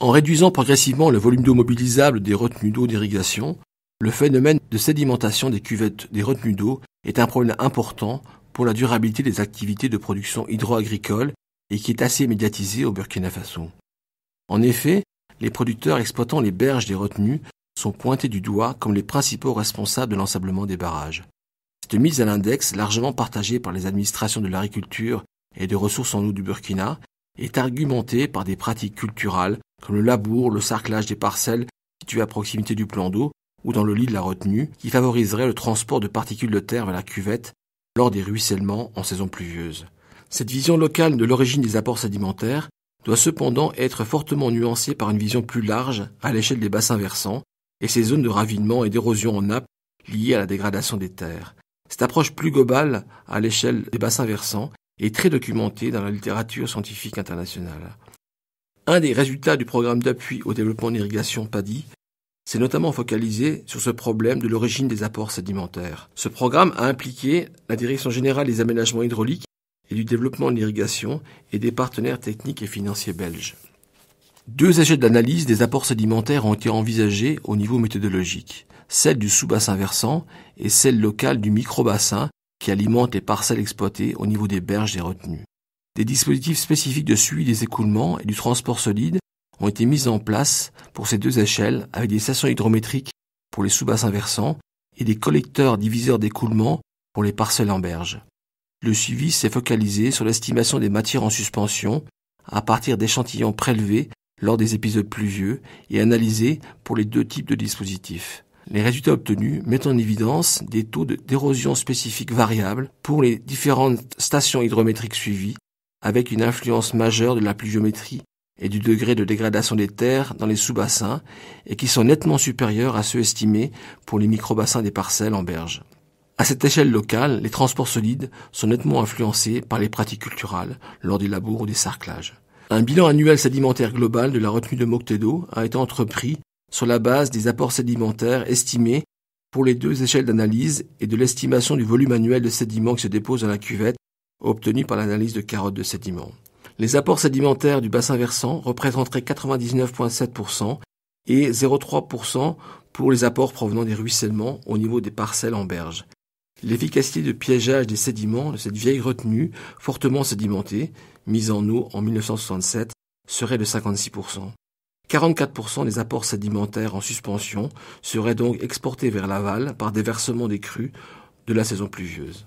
En réduisant progressivement le volume d'eau mobilisable des retenues d'eau d'irrigation, le phénomène de sédimentation des cuvettes des retenues d'eau est un problème important pour la durabilité des activités de production hydro-agricole et qui est assez médiatisé au Burkina Faso. En effet, les producteurs exploitant les berges des retenues sont pointés du doigt comme les principaux responsables de l'ensablement des barrages. Cette mise à l'index, largement partagée par les administrations de l'agriculture et des ressources en eau du Burkina, est argumentée par des pratiques culturales comme le labour, le sarclage des parcelles situées à proximité du plan d'eau ou dans le lit de la retenue, qui favoriserait le transport de particules de terre vers la cuvette lors des ruissellements en saison pluvieuse. Cette vision locale de l'origine des apports sédimentaires doit cependant être fortement nuancée par une vision plus large à l'échelle des bassins versants et ces zones de ravinement et d'érosion en nappe liées à la dégradation des terres. Cette approche plus globale à l'échelle des bassins versants est très documentée dans la littérature scientifique internationale. Un des résultats du programme d'appui au développement d'irrigation PADI s'est notamment focalisé sur ce problème de l'origine des apports sédimentaires. Ce programme a impliqué la Direction générale des aménagements hydrauliques et du développement de l'irrigation et des partenaires techniques et financiers belges. 2 échelles d'analyse des apports sédimentaires ont été envisagées au niveau méthodologique, celle du sous-bassin versant et celle locale du micro-bassin qui alimente les parcelles exploitées au niveau des berges des retenues. Des dispositifs spécifiques de suivi des écoulements et du transport solide ont été mis en place pour ces 2 échelles avec des stations hydrométriques pour les sous-bassins versants et des collecteurs diviseurs d'écoulement pour les parcelles en berge. Le suivi s'est focalisé sur l'estimation des matières en suspension à partir d'échantillons prélevés lors des épisodes pluvieux et analysés pour les 2 types de dispositifs. Les résultats obtenus mettent en évidence des taux d'érosion spécifiques variables pour les différentes stations hydrométriques suivies, avec une influence majeure de la pluviométrie et du degré de dégradation des terres dans les sous-bassins et qui sont nettement supérieurs à ceux estimés pour les micro-bassins des parcelles en berge. À cette échelle locale, les transports solides sont nettement influencés par les pratiques culturales lors des labours ou des sarclages. Un bilan annuel sédimentaire global de la retenue de Moctedo a été entrepris sur la base des apports sédimentaires estimés pour les 2 échelles d'analyse et de l'estimation du volume annuel de sédiments qui se déposent dans la cuvette obtenu par l'analyse de carottes de sédiments. Les apports sédimentaires du bassin versant représenteraient 99,7% et 0,3% pour les apports provenant des ruissellements au niveau des parcelles en berge. L'efficacité de piégeage des sédiments de cette vieille retenue fortement sédimentée, mise en eau en 1967, serait de 56%. 44% des apports sédimentaires en suspension seraient donc exportés vers l'aval par déversement des crues de la saison pluvieuse.